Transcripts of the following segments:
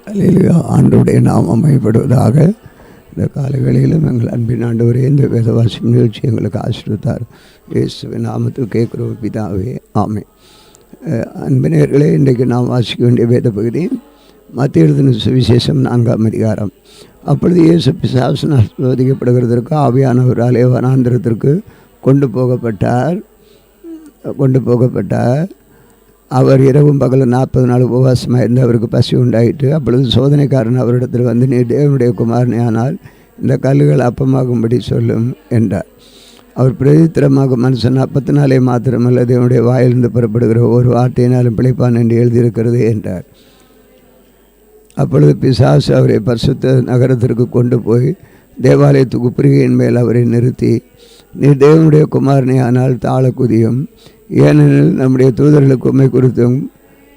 அல்லேலூயா. ஆண்டவருடைய நாமம் மகிமைப்படுவதாக. இந்த காலங்களிலும் எங்கள் அன்பின் ஆண்டவரே, இந்த வேதவாசி நிகழ்ச்சி எங்களுக்கு ஆசீர்வதித்தார். இயேசுவின் நாமத்தில் கேட்கிறோம் பிதாவே, ஆமென். அன்பினர்களே, இன்றைக்கு நாம் வாசிக்க வேண்டிய வேத பகுதி மத்திய எழுதின சுவிசேஷம் 4ஆம் அதிகாரம். அப்பொழுது இயேசு பிசாசினால் சோதிக்கப்படுகிறதற்கு ஆவியானவராலே வனாந்திரத்திற்கு கொண்டு போகப்பட்டார். அவர் இரவும் பகலும் 40 நாள் உபவாசமாக இருந்து அவருக்கு பசி உண்டாயிற்று. அப்பொழுது சோதனைக்காரன் அவரிடத்தில் வந்து, நீ தேவனுடைய குமாரனே ஆனால் இந்த கல்லுகள் அப்பமாகும்படி சொல்லும் என்றார். அவர் பிரதித்திரமாக, மனுஷன் அப்பத்தினாலே மாத்திரமல்ல தேவனுடைய வாயிலிருந்து புறப்படுகிற ஒரு வார்த்தையினாலும் பிழைப்பான் என்று எழுதியிருக்கிறது என்றார். அப்பொழுது பிசாசு அவரை பரிசுத்த நகரத்திற்கு கொண்டு போய் தேவாலயத்துக்கு உப்பரிகையின் மேல் அவரை நிறுத்தி, நீ தேவனுடைய குமாரனே ஆனால் தாழ குதியும், ஏனெனில் நம்முடைய தூதர்களுக்கு உம்மை குறித்தும்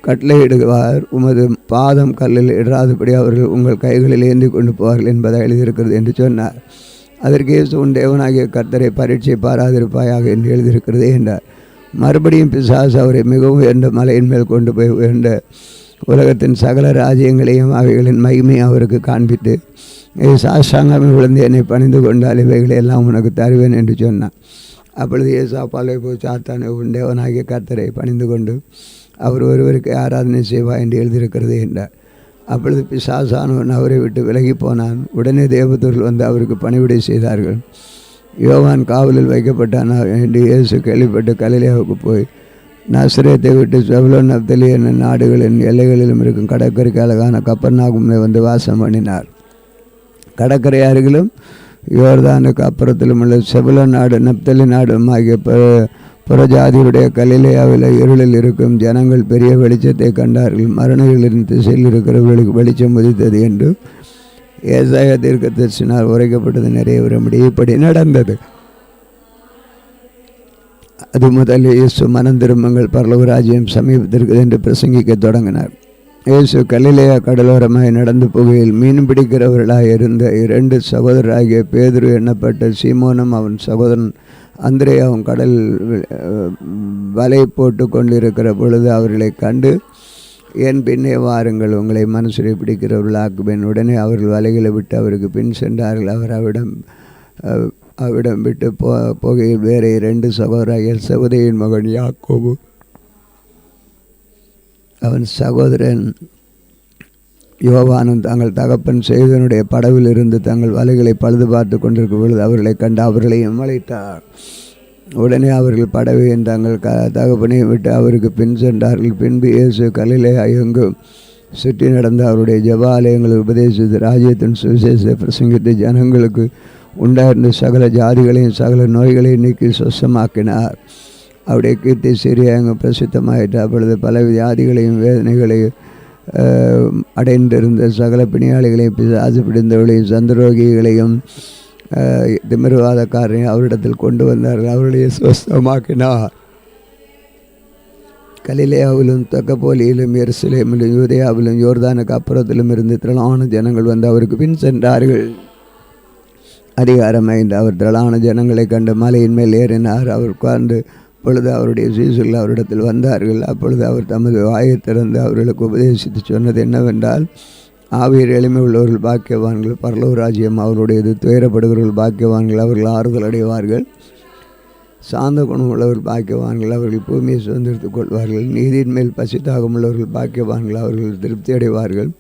கட்டளையிடுவார், உமது பாதம் கல்லில் இடாதபடி அவர்கள் உங்கள் கைகளில் ஏந்தி கொண்டு போவார்கள் என்பதை எழுதியிருக்கிறது என்று சொன்னார். அதற்கு இயேசு, உன் தேவனாகிய கர்த்தரை பரீட்சை பாராதிருப்பாயாக என்று எழுதியிருக்கிறது என்றார். மறுபடியும் பிசாசு அவரை மிகவும் உயர்ந்த மலையின் மேல் கொண்டு போய் உயர்ந்த உலகத்தின் சகல ராஜ்யங்களையும் அவைகளின் மகிமையை அவருக்கு காண்பித்து, சாஷ்டாங்கமே விழுந்து என்னை பணிந்து கொண்டால் இவைகளை எல்லாம் உனக்கு தருவேன் என்று சொன்னான். அப்பொழுது இயேசு அப்பாலே போய், சாத்தானே, உன் தேவனாகிய கர்த்தரை பணிந்து கொண்டு அவர் ஒருவருக்கு ஆராதனை செய்வா என்று எழுதியிருக்கிறது என்றார். அப்பொழுது பிசாசானவன் அவரை விட்டு விலகி போனான். உடனே தேவதூதர்கள் வந்து அவருக்கு பணிவிடை செய்தார்கள். யோவான் காவலில் வைக்கப்பட்டான் என்று இயேசு கேள்விப்பட்டு கலிலேயாவுக்கு போய் நசரேத்தை விட்டு செபுலோன் நப்தலி என்ற நாடுகளின் எல்லைகளிலும் இருக்கும் கடற்கரைக்கு அழகான கப்பர்நாகுமிலே வந்து வாசம் பண்ணினார். கடற்கரை அருகிலும் யோர்தானுக்கு அப்புறத்திலும் உள்ள செபுலோன் நாடு நப்தலி நாடும் ஆகிய புறஜாதியுடைய கலிலேயாவில் இருளில் இருக்கும் ஜனங்கள் பெரிய வெளிச்சத்தை கண்டார்கள். மரணங்களின் திசையில் இருக்கிறவர்களுக்கு வெளிச்சம் உதித்தது என்று ஏசாயா தீர்க்கதரிசியினால் உரைக்கப்பட்டது நிறைவேறும்படி இப்படி நடந்தது. அது முதல் இயேசு, மனம் திரும்புங்கள், பரலோக ராஜ்யம் சமீபத்திற்கு என்று பிரசங்கிக்க தொடங்கினார். இயேசு கலிலேயா கடலோரமாய் நடந்து போகையில் மீன் பிடிக்கிறவர்களாக இருந்த 2 சகோதரராகிய பேதுரு எண்ணப்பட்ட சீமோனும் அவன் சகோதரன் அந்திரேயாவும் கடல் வலை போட்டு கொண்டிருக்கிற பொழுது அவர்களை கண்டு, என் பின்னே வாருங்கள், உங்களை மனுஷரை பிடிக்கிறவர்களாக்குவேன். உடனே அவர்கள் வலைகளை விட்டு அவருக்கு பின் சென்றார்கள். அவர் அவிடம் விட்டு போகையில் வேறு 2 சகோதரராகிய சகோதரியின் மகன் யாக்கோபு, அவன் சகோதரன் யோவானும் தங்கள் தகப்பன் செய்தனுடைய படவில் இருந்து தங்கள் வலைகளை பழுது பார்த்து கொண்டிருக்கும் பொழுது அவர்களை கண்டு அவர்களையும் அழைத்தார். உடனே அவர்கள் படவையும் தங்கள் தகப்பனையும் விட்டு அவருக்கு பின் சென்றார்கள். பின்பு இயேசு கலிலேயா எங்கும் சுற்றி நடந்த அவருடைய ஜெப ஆலயங்களை உபதேசித்து ராஜ்யத்தின் சுவிசேஷத்தை பிரசங்கித்து ஜனங்களுக்கு உண்டாயிருந்த சகல ஜாதிகளையும் சகல நோய்களையும் நீக்கி சுத்தமாக்கினார். அவருடைய கீர்த்தி சிறிய அங்கு பிரசித்தமாயிற்று. அப்பொழுது பல வியாதிகளையும் வேதனைகளையும் அடைந்திருந்த சகல பிணியாளிகளையும் பிசாசு பிடிந்தவர்களையும் சந்திரோகிகளையும் திமிர்வாதக்காரரையும் அவரிடத்தில் கொண்டு வந்தார்கள். அவருடைய சுத்தமாக்கினார். கலிலேயாவிலும் தெக்கப்போலியிலும் எருசலேமிலும் யூதேயாவிலும் யோர்தானுக்கு அப்புறத்திலும் இருந்து திரளான ஜனங்கள் வந்து அவருக்கு பின் சென்றார்கள். அதிகாரம் 5. அவர் திரளான ஜனங்களை கண்டு மலையின் மேல் ஏறினார். அவர் உட்கார்ந்து பொழுது அவருடைய சீசுகள் அவரிடத்தில் வந்தார்கள். அப்பொழுது அவர் தமது வாயை திறந்து அவர்களுக்கு உபதேசித்து சொன்னது என்னவென்றால், ஆவியர் எளிமை உள்ளவர்கள் பாக்கியவான்கள், பரலோக ராஜ்யம் அவருடையது. துயரப்படுகிறவர்கள் பாக்கியவான்கள், அவர்கள் ஆறுதல் அடைவார்கள். சாந்த குணம் உள்ளவர்கள் பாக்கியவான்கள், அவர்கள் பூமியை சுதந்திரத்துக் கொள்வார்கள். நீதியின் மேல் பசித்தாகம் உள்ளவர்கள் பாக்கியவான்கள், அவர்கள் திருப்தி அடைவார்கள்.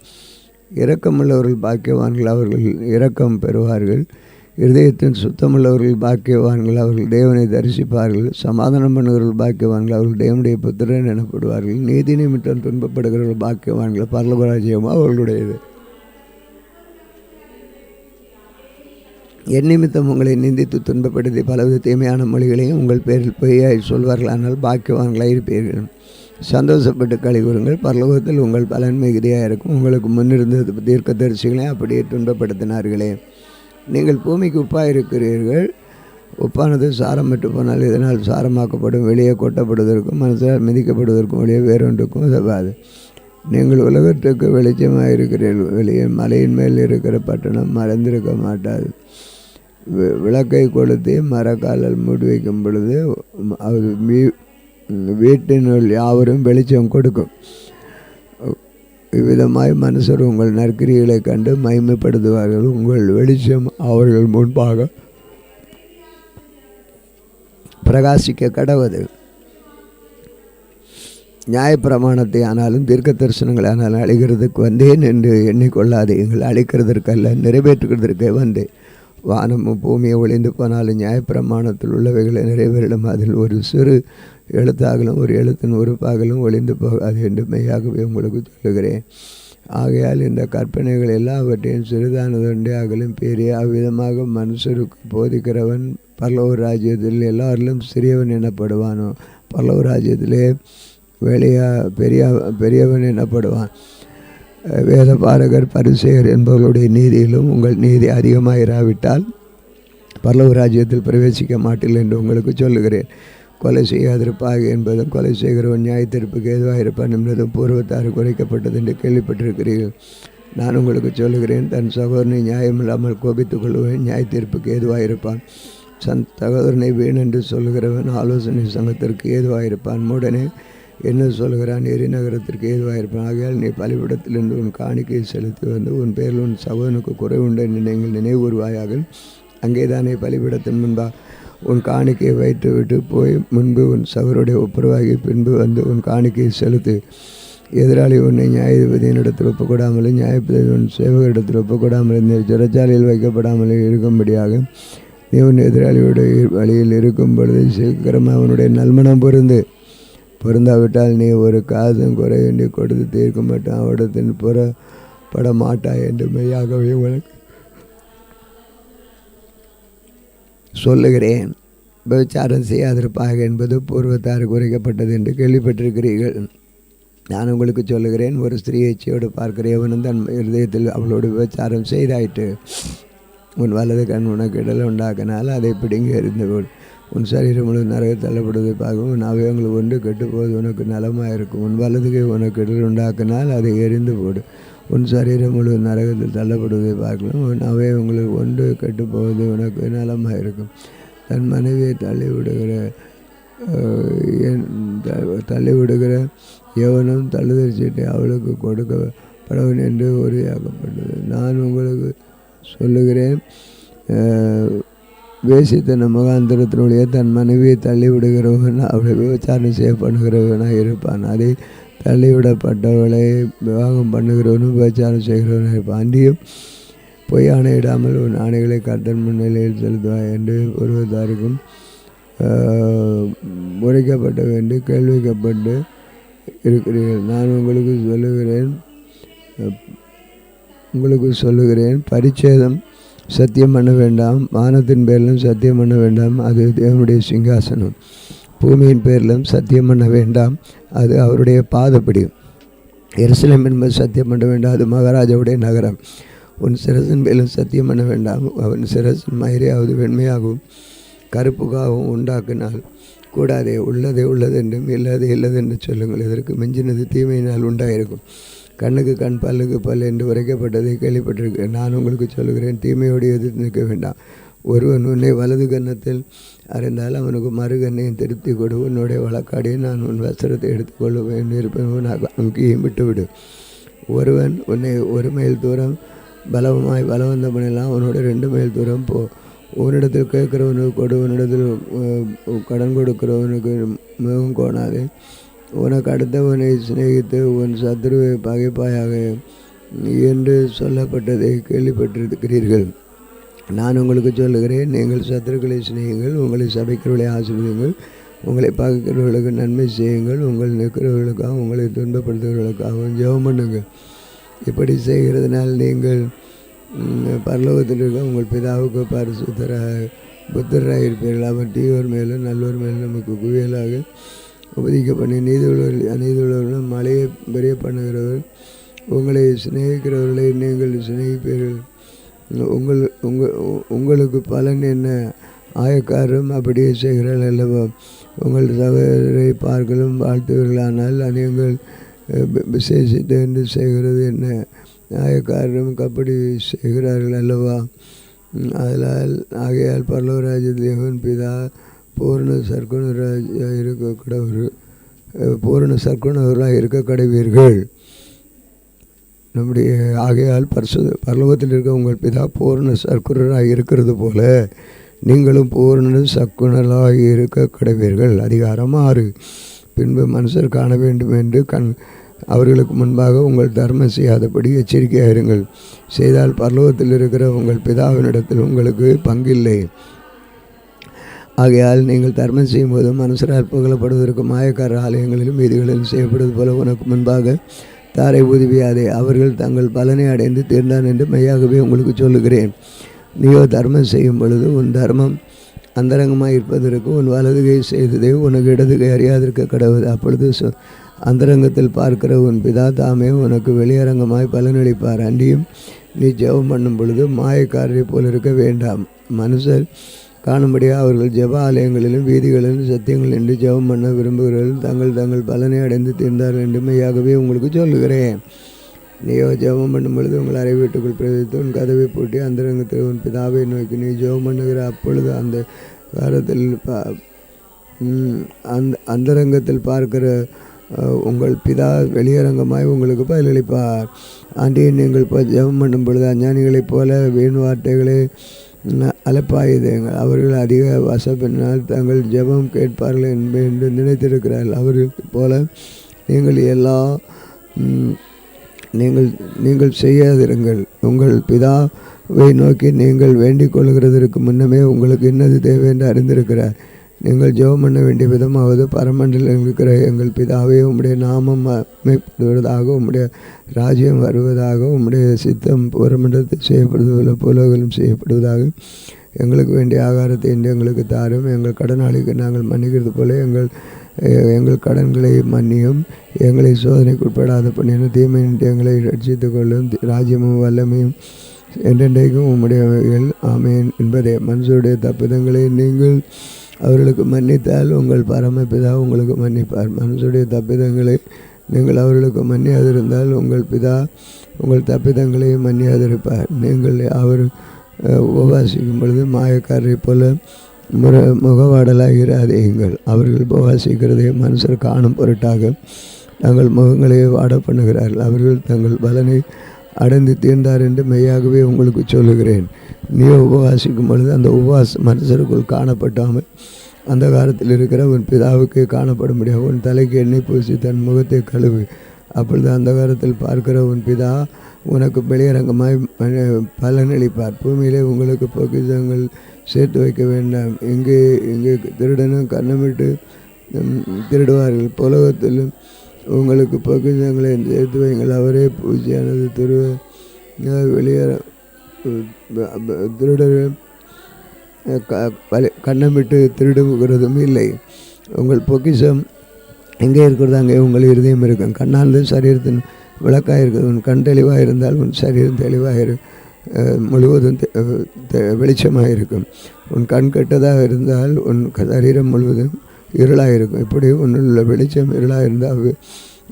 இரக்கமுள்ளவர்கள் பாக்கியவான்கள், அவர்கள் இரக்கம் பெறுவார்கள். இருதயத்தின் சுத்தமுள்ளவர்கள் பாக்கியவான்கள், அவர்கள் தேவனை தரிசிப்பார்கள். சமாதானம் பண்ணுகிறவர்கள் பாக்கியவான்கள், அவர்கள் தேவனுடைய புத்திரன் எனப்படுவார்கள். நீதி நிமித்தம் துன்பப்படுகிறவர்கள் பாக்கியவான்கள், பரலோக ராஜ்யம் அவர்களுடையது. என் நிமித்தம் உங்களை நிந்தித்து துன்பப்படுத்தி பலவித தீமையான மொழிகளையும் உங்கள் பேரில் பொய்யாய் சொல்வார்கள், ஆனால் பாக்கியவான்களாக இருப்பீர்கள். சந்தோஷப்பட்டு களி கூறுங்கள், பரலோகத்தில் உங்கள் பலன் மிகுதியாக இருக்கும். உங்களுக்கு முன்னிருந்த தீர்க்கதரிசிகளையும் அப்படியே துன்பப்படுத்தினார்களே. நீங்கள் பூமிக்கு உப்பாக இருக்கிறீர்கள். உப்பானது சாரம் பெற்று போனால் இதனால் சாரமாக்கப்படும், வெளியே கொட்டப்படுவதற்கும் மனசால் மிதிக்கப்படுவதற்கும் வெளியே வேறொன்றுக்கும் உதவாது. நீங்கள் உலகத்துக்கு வெளிச்சமாக இருக்கிறீர்கள். வெளியே மலையின் மேல் இருக்கிற பட்டணம் மறந்திருக்க மாட்டாது. விளக்கை கொளுத்தி மரக்காலில் மூடி வைக்கும் பொழுது வீட்டினுள் யாவரும் வெளிச்சம் கொடுக்கும். இவ்விதமாய் மனுஷர் உங்கள் நற்கிரிகளை கண்டு மகிமைப்படுத்துவார்கள். உங்கள் வெளிச்சம் அவர்கள் முன்பாக பிரகாசிக்க கடவது. நியாயப்பிரமாணத்தை ஆனாலும் தீர்க்க தரிசனங்களை ஆனாலும் அழிக்கிறதுக்கு வந்தேன் என்று எண்ணிக்கொள்ளாதீர்கள். அழிக்கிறதற்கல்ல, நிறைவேற்றுகிறதற்கே வந்தேன். வானமும் பூமியை ஒளிந்து போனாலும் நியாயப்பிரமாணத்தில் உள்ளவைகளை நிறைவேறிடும். அதில் ஒரு சிறு எழுத்தாகலும் ஒரு எழுத்தின் உறுப்பாகலும் ஒளிந்து போகாது என்று மெய்யாகவே உங்களுக்கு சொல்லுகிறேன். ஆகையால் இந்த கற்பனைகள் எல்லாவற்றையும் சிறிதானதொன்றே அகலும் பெரிய அவ்விதமாக மனுஷருக்கு போதிக்கிறவன் பரலோக ராஜ்யத்தில் எல்லாரிலும் சிறியவன் எனப்படுவானோ, பரலோக ராஜ்யத்திலே பெரியவன் எனப்படுவான். வேத பாரகர் பரிசேயர் என்பவர்களுடைய நீதியிலும் உங்கள் நீதி அதிகமாயிராவிட்டால் பரலோக ராஜ்யத்தில் பிரவேசிக்க மாட்டீர்கள் என்று உங்களுக்கு சொல்லுகிறேன். கொலை செய்யாதிருப்பாக என்பதும் கொலை செய்கிறவன் நியாயத்தீர்ப்புக்கு ஏதுவாயிருப்பான் என்பதும் பூர்வத்தாறு குறைக்கப்பட்டது என்று கேள்விப்பட்டிருக்கிறீர்கள். நான் உங்களுக்கு சொல்லுகிறேன், தன் சகோதரனை நியாயமில்லாமல் கோபித்துக் கொள்வன் நியாயத்தீர்ப்புக்கு ஏதுவாயிருப்பான். சகோதரனை வீண் என்று சொல்லுகிறவன் ஆலோசனை சங்கத்திற்கு ஏதுவாயிருப்பான். மூடனே என்ன சொல்கிறான், எரிநகரத்திற்கு ஏதுவாயிருப்பான். ஆகையால் நீ பலிபீடத்திலிருந்து உன் காணிக்கையை செலுத்தி வந்து உன் பேரில் உன் சகோதரனுக்கு குறைவுண்டு என்று நீங்கள் நினைவுறுவாயாக. அங்கே தானே பலிபீடத்தின் முன்பாக உன் காணிக்கையை வைத்து விட்டு போய் முன்பு உன் சகோதரனுடைய ஒப்புரவாகி பின்பு வந்து உன் காணிக்கையை செலுத்து. எதிராளி உன்னை நியாயாதிபதியினிடத்தில் ஒப்புக்கூடாமலும் நியாயப்பதி உன் சேவகரிடத்தில் ஒப்புக்கூடாமலும் சிறைச்சாலையில் வைக்கப்படாமலும் இருக்கும்படியாக நீ உன் எதிராளியுடைய வழியில் இருக்கும் பொழுது சீக்கிரமாக அவனுடைய நல்மனம் பொருந்தாவிட்டால் நீ ஒரு காசும் குறையின்றி கொடுத்து தீர்க்க மாட்டான், அவடத்தின் புறப்பட மாட்டாய் என்று மெய்யாகவே உனக்கு சொல்லுகிறேன். விபச்சாரம் செய்யாதிருப்பாக என்பது பூர்வத்தாறு குறைக்கப்பட்டது என்று கேள்விப்பட்டிருக்கிறீர்கள். நான் உங்களுக்கு சொல்லுகிறேன், ஒரு ஸ்திரீயை இச்சையோடு பார்க்கிற எவனும் தன் இருதயத்தில் அவளோடு விபச்சாரம் செய்தாயிற்று. உன் வலது கண் உனக்கு இடல் உண்டாக்கினால் அதை பிடுங்கி எறிந்து கொள். உன் சரீரம் முழு நரக தள்ளப்படுவதை பார்க்கும். உன் அவயங்கள் ஒன்று கெட்டுப்போது உனக்கு நலமாக இருக்கும். உன் வலதுகை உனக்கு இடல் உண்டாக்கினால் அதை எரிந்து போடு. உன் சரீரம் முழு நரகத்தில் தள்ளப்படுவதை பார்க்கலாம். உன் அவயவங்களுக்கு ஒன்று கெட்டுப்போவது உனக்கு நலமாக இருக்கும். தன் மனைவியை தள்ளிவிடுகிற எவனும் தள்ளுதல் சீட்டை அவளுக்கு கொடுக்கப்படவன் என்று உறுதியாக்கப்பட்டது. நான் உங்களுக்கு சொல்லுகிறேன், வேசித்தன முகாந்திரத்தினுடைய தன் மனைவியை தள்ளிவிடுகிறவன் அவளை விபச்சாரம் செய்யப்படுகிறவனாக இருப்பான். அதை தள்ளிவிடப்பட்டவளை விவாகம் பண்ணுகிறவனும் விபச்சாரம் செய்கிறவனாக இருப்பான். அன்றியும் பொய் ஆணையிடாமல் உன் ஆணைகளை கர்த்தர் முன்னிலையில் செலுத்துவாய் என்று ஒருவதாருக்கும் உரைக்கப்பட்ட வேண்டு கேள்விக்கப்பட்டு இருக்கிறீர்கள். நான் உங்களுக்கு சொல்லுகிறேன், பரிச்சேதம் சத்தியம் பண்ண வேண்டாம். வானத்தின் பேரிலும் சத்தியம் பண்ண வேண்டாம், அது தேவனுடைய சிங்காசனம். பூமியின் பேரிலும் சத்தியம் பண்ண வேண்டாம், அது அவருடைய பாதப்படி. எருசலேம் என்பது சத்தியம் பண்ண வேண்டாம், அது மகாராஜாவுடைய நகரம். உன் சிரசின் பேரிலும் சத்தியம் பண்ண வேண்டாம், அவன் சிரசின் மயிரையாவது வெண்மையாகவும் கருப்புக்காகவும் உண்டாக்கினால் கூடாதே. உள்ளதே உள்ளதென்றும் இல்லதே இல்லதென்று சொல்லுங்கள். இதற்கு மிஞ்சினது தீமையினால் உண்டாயிருக்கும். கண்ணுக்கு கண் பல்லுக்கு பல் என்று உரைக்கப்பட்டதை கேள்விப்பட்டிருக்கிறேன். நான் உங்களுக்கு சொல்லுகிறேன், தீமையோடு எதிர்த்து நிற்க வேண்டாம். ஒருவன் உன்னை வலது கன்னத்தில் அறிந்தால் அவனுக்கு மறு கண்ணையும் திருப்தி கொடு. உன்னுடைய வழக்காடியை நான் உன் வஸ்திரத்தை எடுத்துக்கொள்ளுவேன் இருப்பேன் அங்கேயும் விட்டுவிடு. ஒருவன் உன்னை ஒரு மைல் தூரம் பலவந்தம் பண்ணலாம், அவனோட 2 மைல் தூரம் போ. உன்னிடத்தில் கேட்குறவனுக்கு கொடு, உன்னிடத்தில் கடன் கொடுக்கிறவனுக்கு மிகவும் கோணாதே. உனக்கு அடுத்தவனை சிநேகித்து உன் சத்துருவை பகைப்பாயாக என்று சொல்லப்பட்டதை கேள்விப்பட்டிருக்கிறீர்கள். நான் உங்களுக்கு சொல்லுகிறேன், நீங்கள் சத்துருக்களை சிநேகியுங்கள், உங்களை சபைக்கிறவர்களை ஆசீர்வதியுங்கள், உங்களை பகைக்கிறவர்களுக்கு நன்மை செய்யுங்கள், உங்கள் நிற்கிறவர்களுக்காகவும் உங்களை துன்பப்படுத்துகிறவர்களுக்காகவும் ஜெபம் பண்ணுங்கள். இப்படி செய்கிறதுனால் நீங்கள் பரலோகத்தில் இருக்க உங்கள் பிதாவுக்கு புத்திரராக இருப்பீர்கள். அவர் தீயோர் மேலும் நல்லோர் மேலும் நமக்கு குவியலாக உபதிக்க பண்ணி அநீதியுள்ளவர்களும் மழையை பெரிய பண்ணுகிறவர் உங்களை சிநேகிக்கிறவர்களை நீங்கள் சிநேகிப்பீர்கள். உங்களுக்கு பலன் என்ன? ஆயக்காரரும் அப்படியே செய்கிறார்கள் அல்லவா? உங்கள் சகோதரரை பார்க்கலும் வாழ்த்துவீர்களானால் நீங்கள் விசேஷித்து என்று செய்கிறது என்ன? ஆயக்காரரும் அப்படி செய்கிறார்கள் அல்லவா? ஆகையால் பரலோகராஜ்ய தேவன் பிதா பூரண சர்க்குணராக இருக்க கடவீர்கள். நம்முடைய ஆகையால் பரலோகத்தில் இருக்க உங்கள் பிதா பூர்ண சர்க்குணராக இருக்கிறது போல நீங்களும் பூர்ண சக்குணராக இருக்க கடவீர்கள். அதிகாரம் 6. பின்பு மனுஷர் காண வேண்டும் என்று அவர்களுக்கு முன்பாக உங்கள் தர்மம் செய்யாதபடி எச்சரிக்கையாக இருங்கள். செய்தால் பரலோகத்தில் இருக்கிற உங்கள் பிதாவினிடத்தில் உங்களுக்கு பங்கில்லை. ஆகையால் நீங்கள் தர்மம் செய்யும்போது மனுஷரால் புகழப்படுவதற்கு மாயக்கார ஆலயங்களிலும் வீதிகளிலும் செய்யப்படுவது போல உனக்கு முன்பாக தாரை உதவியாதே. அவர்கள் தங்கள் பலனை அடைந்து தீர்ந்தான் என்று மெய்யாகவே உங்களுக்கு சொல்லுகிறேன். நீயோ தர்மம் செய்யும் பொழுது உன் தர்மம் அந்தரங்கமாக இருப்பதற்கு உன் வலதுகை செய்ததை உனக்கு இடதுகை அறியாதிருக்க கடவுள். அப்பொழுது அந்தரங்கத்தில் பார்க்கிற உன் பிதா தாமே உனக்கு வெளியரங்கமாய் பலனளிப்பார். அன்றியும் நீ ஜெபம் பண்ணும் பொழுது மாயக்காரரை போல் இருக்க வேண்டாம். மனுஷர் காணும்படியாக அவர்கள் ஜெப ஆலயங்களிலும் வீதிகளிலும் சத்தியங்கள் என்று ஜெபம் பண்ண விரும்புகிறவர்கள் தங்கள் பலனை அடைந்து தீர்ந்தார்கள் என்று மெய்யாகவே உங்களுக்கு சொல்லுகிறேன். நீயோ ஜெபம் பண்ணும் பொழுது உங்கள் அறை வீட்டுக்குள் பிரவேசித்து உன் கதவை பூட்டி அந்தரங்கத்தில் உன் பிதாவை நோக்கி நீ ஜெபம் பண்ணுகிற அப்பொழுது அந்த காலத்தில் அந்தரங்கத்தில் பார்க்கிற உங்கள் பிதா வெளியரங்கமாய் உங்களுக்கு பதிலளிப்பார். ஆண்டியை நீங்கள் ஜெபம் பண்ணும் பொழுது அஞ்ஞானிகளைப் போல வீண் வார்த்தைகளை அலப்பாயுதங்கள். அவர்கள் அதிக வசப்பினால் தங்கள் ஜெபம் கேட்பார்கள் என்று நினைத்திருக்கிறார்கள். அவர்களுக்கு போல நீங்கள் செய்யாதிருங்கள். உங்கள் பிதாவை நோக்கி நீங்கள் வேண்டிக் கொள்கிறதற்கு முன்னமே உங்களுக்கு இன்னது தேவை என்று அறிந்திருக்கிறார். நீங்கள் ஜெபம் பண்ண வேண்டிய விதமாவது பரமண்டலில் இருக்கிற எங்கள் பிதாவே உம்முடைய நாமம் அமைப்படுவதாக, உம்முடைய ராஜ்யம் வருவதாக, உம்முடைய சித்தம் பரமண்டலத்தில் செய்யப்படுவதில் புலோகலும் செய்யப்படுவதாக. எங்களுக்கு வேண்டிய ஆகாரத்தை இன்று எங்களுக்கு தாரும். எங்கள் கடனாளிக்கு நாங்கள் மன்னிக்கிறது போல எங்கள் கடன்களை மன்னியும். எங்களை சோதனைக்கு உட்படாத பண்ணியும் தீமையின்றி எங்களை ரட்சித்து கொள்ளும். ராஜ்யமும் வல்லமையும் என்றென்றைக்கும் உம்முடையவைகள் ஆமேன் என்பதே. மனுஷருடைய தப்பிதங்களை நீங்கள் அவர்களுக்கு மன்னித்தால் உங்கள் பரமபிதா உங்களுக்கு மன்னிப்பார். மனுஷருடைய தப்பிதங்களை நீங்கள் அவர்களுக்கு மன்னியாதிருந்தால் உங்கள் பிதா உங்கள் தப்பிதங்களையும் மன்னியாதிருப்பார். நீங்கள் அவர் உபவாசிக்கும் பொழுது மாயக்காரரை போல முகவாடலாகிறாதேயுங்கள். அவர்கள் உபவாசிக்கிறதை மனுஷர் காணும் பொருட்டாக தங்கள் முகங்களை வாட பண்ணுகிறார்கள். அவர்கள் தங்கள் பலனை அடைந்து தீர்ந்தார் என்று மெய்யாகவே உங்களுக்கு சொல்லுகிறேன். நீயோ உபவாசிக்கும் பொழுது அந்த உபவாசம் மனுஷருக்குள் காணப்பட்டாமல் அந்த காலத்தில் இருக்கிற உன் பிதாவுக்கு காணப்பட முடியாது. உன் தலைக்கு எண்ணெய் பூசி தன் முகத்தை கழுவு. அப்பொழுது அந்த காலத்தில் பார்க்கிற உன் பிதா உனக்கு வெளியரங்கமாய் பலனளிப்பார். பூமியிலே உங்களுக்கு பொக்கிஷங்கள் சேர்த்து வைக்க வேண்டாம். இங்கே திருடனும் கண்ணமிட்டு திருடுவார்கள். புலகத்திலும் உங்களுக்கு பொக்கிஷங்களை சேர்த்து வைங்கள். அவரே பூஜையானது வெளியேற திருடர் கண்ணமிட்டு திருடுகிறதும் இல்லை. உங்கள் பொக்கிஷம் எங்கே இருக்கிறது அங்கே உங்கள் இருதயம் இருக்கும். கண்ணானது சரீரத்தின் விளக்காக இருக்குது. உன் கண் தெளிவாக இருந்தால் உன் சரீரம் தெளிவாக முழுவதும் வெளிச்சமாக இருக்கும். உன் கண் கெட்டதாக இருந்தால் உன் சரீரம் முழுவதும் இருளாக இருக்கும். இப்படி உன்னுள்ள வெளிச்சம் இருளாக இருந்தால்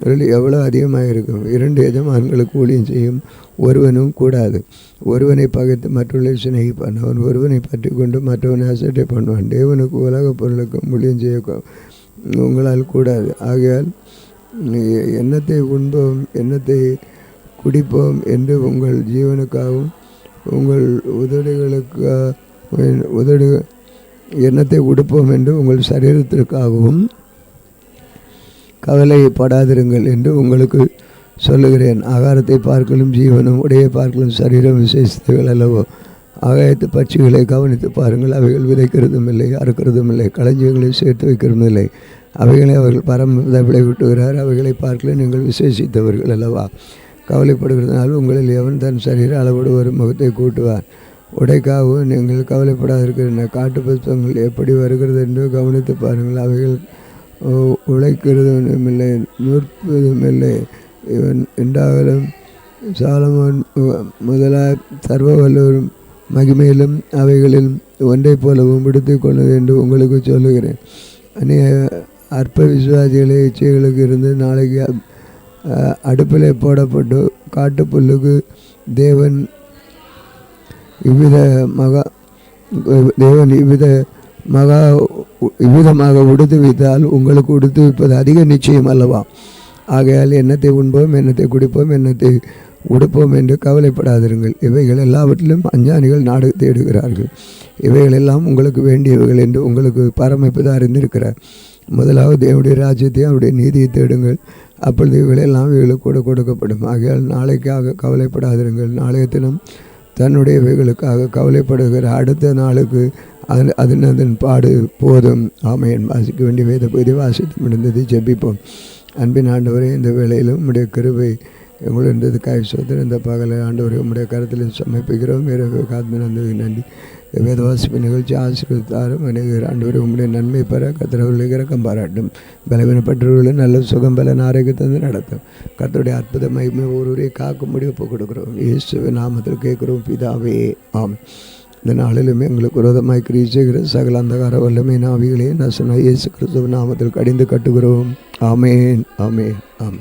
இருள் எவ்வளோ அதிகமாக இருக்கும். 2 எஜமான்களுக்கு ஊழியம் செய்யும் ஒருவனும் கூடாது. ஒருவனை பகைத்து மற்றவர்களை சிநேகிப்பான். அவன் ஒருவனை பற்றி கொண்டு மற்றவனை அசட்டை பண்ணுவான். தேவனுக்கு உலக பொருளுக்கும் ஊழியம் செய்ய உங்களால் கூடாது. ஆகையால் எண்ணத்தை உண்போம் எண்ணத்தை குடிப்போம் என்று உங்கள் ஜீவனுக்காகவும் உங்கள் எண்ணத்தை உடுப்போம் என்று உங்கள் சரீரத்திற்காகவும் கவலைப்படாதிருங்கள் என்று உங்களுக்கு சொல்லுகிறேன். ஆகாரத்தை பார்க்கலும் ஜீவனும் உடைய பார்க்கலும் சரீரம் விசேஷத்தைகள் அல்லவோ. ஆகாயத்து பட்சிகளை கவனித்து பாருங்கள். அவைகள் விதைக்கிறதும் இல்லை, அறுக்கிறதும் இல்லை, களஞ்சியங்களை சேர்த்து வைக்கிறதும் இல்லை. அவைகளை அவர்கள் பரம விட்டுகிறார். அவைகளை பார்க்கல நீங்கள் விசேஷித்தவர்கள் அல்லவா. கவலைப்படுகிறதுனால உங்களில் எவன் தன் சரீர அளவோடு ஒரு முகத்தை கூட்டுவார். உடைக்காகவும் நீங்கள் கவலைப்படாதிருக்கின்றன. காட்டு புஷ்பங்கள் எப்படி வருகிறது என்று கவனித்து பாருங்கள். அவைகள் உழைக்கிறதும் இல்லை, நூற்பதும் இல்லை. இவன் என்றாலும் சாலமோன் முதலாக சர்வ வல்லவரும் மகிமையிலும் அவைகளில் ஒன்றை போலவும் விடுத்து கொண்டது என்று உங்களுக்கு சொல்லுகிறேன். அநேக அற்ப விசுவாசிகளை இச்சைகளுக்கு இருந்து நாளைக்கு அடுப்பில் போடப்பட்டு காட்டுப்புல்லுக்கு தேவன் இவ்விதமாக உடுத்து வைத்தால் உங்களுக்கு உடுத்து வைப்பது அதிக நிச்சயம் அல்லவா. ஆகையால் என்னத்தை உண்போம், என்னத்தை குடிப்போம், என்னத்தை உடுப்போம் என்று கவலைப்படாதிருங்கள். இவைகள் எல்லாவற்றிலும் அஞ்ஞானிகள் நாடு தேடுகிறார்கள். இவைகளெல்லாம் உங்களுக்கு வேண்டியவைகள் என்று உங்களுக்கு பரமபிதா அறிந்திருக்கிறார். முதலாவது தேவனுடைய ராஜ்யத்தை அவருடைய நீதியை தேடுங்கள், அப்பொழுது இவைகளெல்லாம் இவைகளுக்கு கூட கொடுக்கப்படும். ஆகையால் நாளைக்காக கவலைப்படாதிருங்கள். நாளைய தினம் தன்னுடையவைகளுக்காக கவலைப்படுகிற அடுத்த நாளுக்கு அதன் பாடு போதும். ஆமையன். வாசிக்க வேண்டிய வேத பகுதி வாசித்து முடிந்தது. ஜெபிப்போம். அன்பின் ஆண்டவரே, இந்த வேளையிலும் உம்முடைய கிருபை எங்களுடைய சோதனை இந்த பகலை ஆண்டவரை உம்முடைய கருத்தில் சமர்ப்பிக்கிறோம். இரவு காத்மனந்தது நன்றி. வேதவாசிப்பு நிகழ்ச்சி ஆசீர்வதித்தாரும் அநேகர் ஆண்டவரை உம்முடைய நன்மை பெற கர்த்தரவர்களுக்கு இரக்கம் பாராட்டும். பலவீனப்பட்டவர்களும் நல்ல சுகம் பலன் ஆரோக்கியத்தை நடத்தும். கர்த்தருடைய அற்புத மகிமை ஒருவரை காக்கும்படி ஒப்புக் கொடுக்கிறோம். இயேசுவின் நாமத்தில் கேட்கிறோம் பிதாவே, ஆம். இந்த நாளிலுமே எங்களுக்கு விரோதமாய் கிரியை செய்கிற சகல அந்தகார வல்லமை ஆவிகளே நசன இயேசு கிறிஸ்துவின் நாமத்தில் கடிந்து கட்டுகிறோம். ஆமேன், ஆமேன், ஆம்.